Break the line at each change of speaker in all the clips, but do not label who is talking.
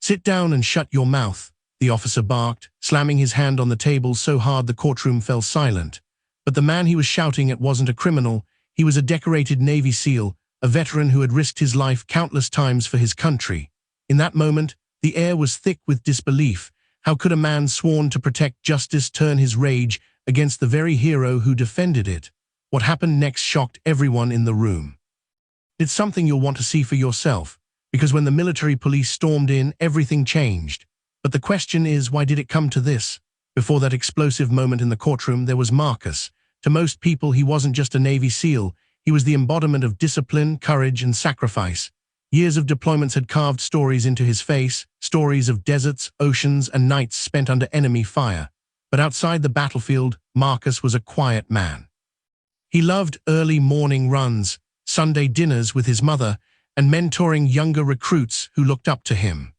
"Sit down and shut your mouth," the officer barked, slamming his hand on the table so hard the courtroom fell silent. But the man he was shouting at wasn't a criminal. He was a decorated Navy SEAL, a veteran who had risked his life countless times for his country. In that moment, the air was thick with disbelief. How could a man sworn to protect justice turn his rage against the very hero who defended it? What happened next shocked everyone in the room. It's something you'll want to see for yourself, because when the military police stormed in, everything changed. But the question is, why did it come to this? Before that explosive moment in the courtroom, there was Marcus. To most people, he wasn't just a Navy SEAL. He was the embodiment of discipline, courage, and sacrifice. Years of deployments had carved stories into his face, stories of deserts, oceans, and nights spent under enemy fire. But outside the battlefield, Marcus was a quiet man. He loved early morning runs, Sunday dinners with his mother, and mentoring younger recruits who looked up to him.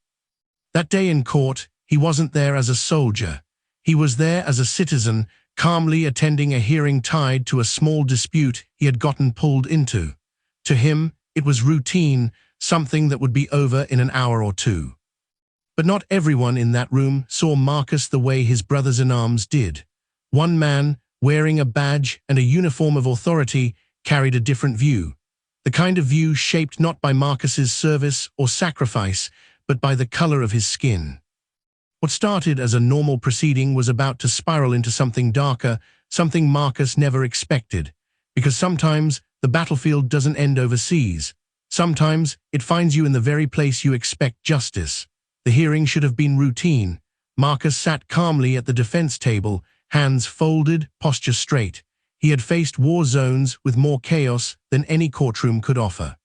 That day in court, he wasn't there as a soldier. He was there as a citizen, calmly attending a hearing tied to a small dispute he had gotten pulled into. To him, it was routine, something that would be over in an hour or two. But not everyone in that room saw Marcus the way his brothers-in-arms did. One man, wearing a badge and a uniform of authority, carried a different view. The kind of view shaped not by Marcus's service or sacrifice, but by the color of his skin. What started as a normal proceeding was about to spiral into something darker, something Marcus never expected. Because sometimes the battlefield doesn't end overseas. Sometimes it finds you in the very place you expect justice. The hearing should have been routine. Marcus sat calmly at the defense table, hands folded, posture straight. He had faced war zones with more chaos than any courtroom could offer.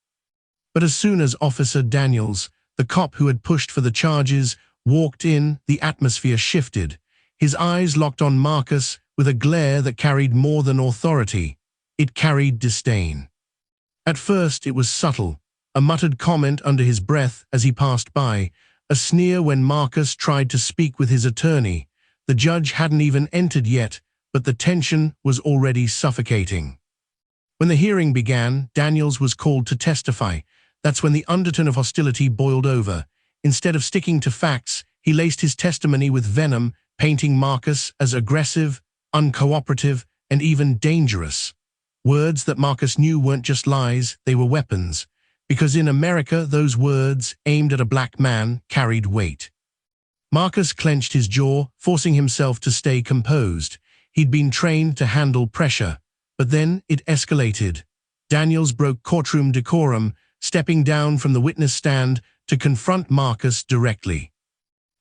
But as soon as Officer Daniels, the cop who had pushed for the charges, walked in, the atmosphere shifted. His eyes locked on Marcus with a glare that carried more than authority. It carried disdain. At first it was subtle, a muttered comment under his breath as he passed by, a sneer when Marcus tried to speak with his attorney. The judge hadn't even entered yet, but the tension was already suffocating. When the hearing began, Daniels was called to testify. That's when the undertone of hostility boiled over. Instead of sticking to facts, he laced his testimony with venom, painting Marcus as aggressive, uncooperative, and even dangerous. Words that Marcus knew weren't just lies, they were weapons. Because in America, those words, aimed at a black man, carried weight. Marcus clenched his jaw, forcing himself to stay composed. He'd been trained to handle pressure. But then it escalated. Daniels broke courtroom decorum, stepping down from the witness stand to confront Marcus directly.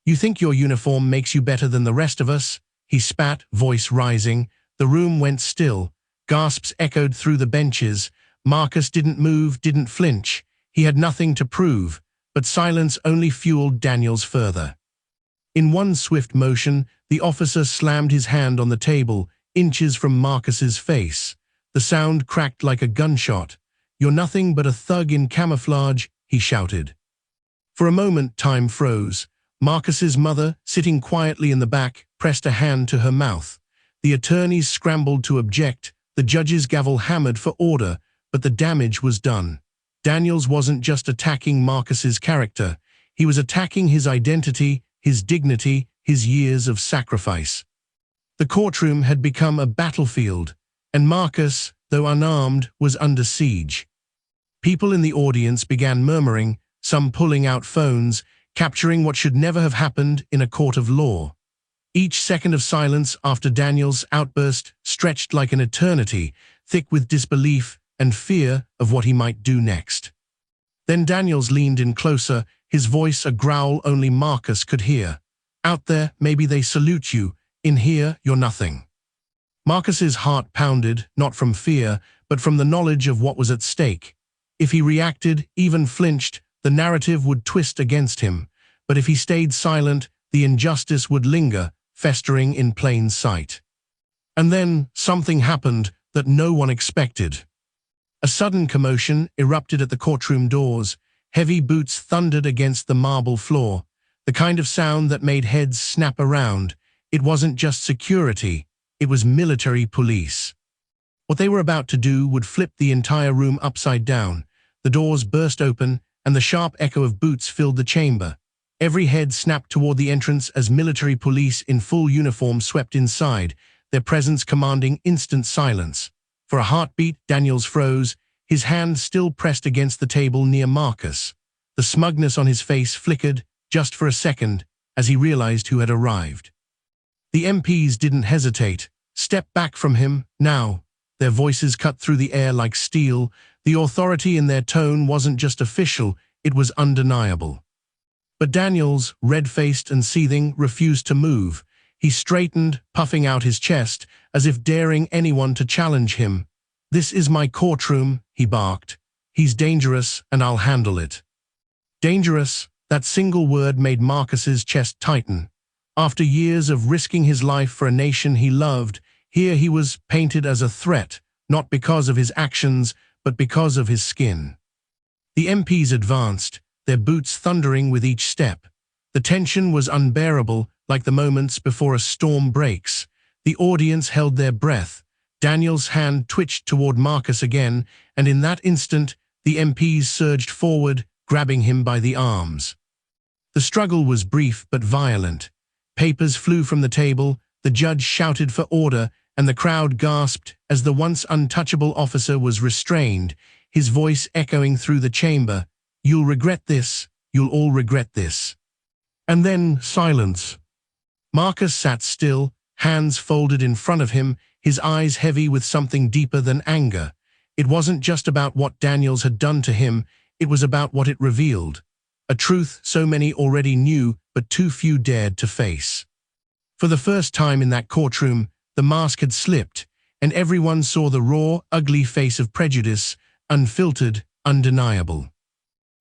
"You think your uniform makes you better than the rest of us?" he spat, voice rising. The room went still. Gasps echoed through the benches. Marcus didn't move, didn't flinch. He had nothing to prove, but silence only fueled Daniels further. In one swift motion, the officer slammed his hand on the table, inches from Marcus's face. The sound cracked like a gunshot. "You're nothing but a thug in camouflage," he shouted. For a moment, time froze. Marcus's mother, sitting quietly in the back, pressed a hand to her mouth. The attorneys scrambled to object. The judge's gavel hammered for order, but the damage was done. Daniels wasn't just attacking Marcus's character. He was attacking his identity, his dignity, his years of sacrifice. The courtroom had become a battlefield, and Marcus, though unarmed, was under siege. People in the audience began murmuring, some pulling out phones, capturing what should never have happened in a court of law. Each second of silence after Daniels' outburst stretched like an eternity, thick with disbelief and fear of what he might do next. Then Daniels leaned in closer, his voice a growl only Marcus could hear. "Out there, maybe they salute you. In here, you're nothing." Marcus's heart pounded, not from fear, but from the knowledge of what was at stake. If he reacted, even flinched, the narrative would twist against him. But if he stayed silent, the injustice would linger, festering in plain sight. And then something happened that no one expected. A sudden commotion erupted at the courtroom doors. Heavy boots thundered against the marble floor, the kind of sound that made heads snap around. It wasn't just security, it was military police. What they were about to do would flip the entire room upside down. The doors burst open, and the sharp echo of boots filled the chamber. Every head snapped toward the entrance as military police in full uniform swept inside, their presence commanding instant silence. For a heartbeat, Daniels froze, his hand still pressed against the table near Marcus. The smugness on his face flickered, just for a second, as he realized who had arrived. The MPs didn't hesitate. Step back from him, now. Their voices cut through the air like steel. The authority in their tone wasn't just official, it was undeniable. But Daniels, red-faced and seething, refused to move. He straightened, puffing out his chest, as if daring anyone to challenge him. "This is my courtroom," he barked. "He's dangerous, and I'll handle it." Dangerous, that single word made Marcus's chest tighten. After years of risking his life for a nation he loved, here he was painted as a threat, not because of his actions, but because of his skin. The MPs advanced, their boots thundering with each step. The tension was unbearable, like the moments before a storm breaks. The audience held their breath. Daniel's hand twitched toward Marcus again, and in that instant, the MPs surged forward, grabbing him by the arms. The struggle was brief but violent. Papers flew from the table, the judge shouted for order, and the crowd gasped as the once untouchable officer was restrained, his voice echoing through the chamber. "You'll regret this. You'll all regret this." And then silence. Marcus sat still, hands folded in front of him, his eyes heavy with something deeper than anger. It wasn't just about what Daniels had done to him, it was about what it revealed. A truth so many already knew, but too few dared to face. For the first time in that courtroom, the mask had slipped, and everyone saw the raw, ugly face of prejudice, unfiltered, undeniable.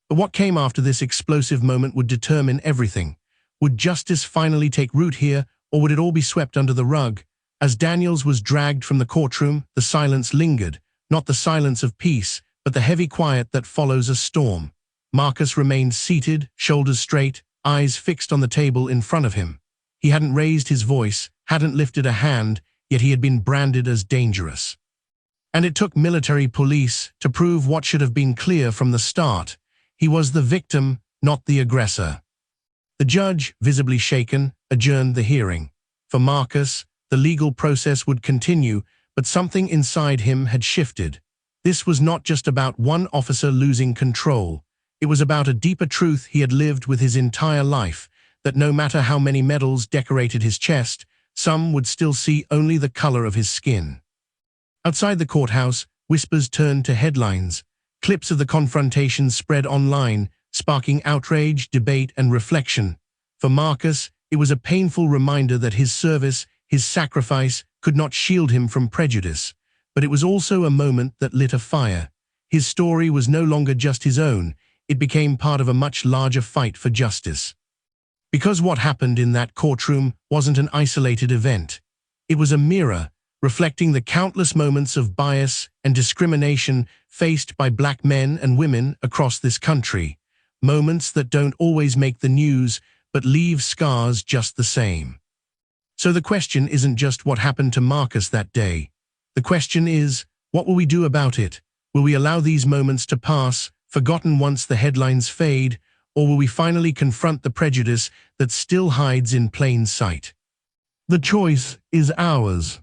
But what came after this explosive moment would determine everything. Would justice finally take root here, or would it all be swept under the rug? As Daniels was dragged from the courtroom, the silence lingered, not the silence of peace, but the heavy quiet that follows a storm. Marcus remained seated, shoulders straight, eyes fixed on the table in front of him. He hadn't raised his voice, hadn't lifted a hand, yet he had been branded as dangerous. And it took military police to prove what should have been clear from the start. He was the victim, not the aggressor. The judge, visibly shaken, adjourned the hearing. For Marcus, the legal process would continue, but something inside him had shifted. This was not just about one officer losing control. It was about a deeper truth he had lived with his entire life, that no matter how many medals decorated his chest, some would still see only the color of his skin. Outside the courthouse, whispers turned to headlines. Clips of the confrontation spread online, sparking outrage, debate, and reflection. For Marcus, it was a painful reminder that his service, his sacrifice, could not shield him from prejudice. But it was also a moment that lit a fire. His story was no longer just his own, it became part of a much larger fight for justice. Because what happened in that courtroom wasn't an isolated event. It was a mirror, reflecting the countless moments of bias and discrimination faced by black men and women across this country. Moments that don't always make the news, but leave scars just the same. So the question isn't just what happened to Marcus that day. The question is, what will we do about it? Will we allow these moments to pass, forgotten once the headlines fade, or will we finally confront the prejudice that still hides in plain sight? The choice is ours.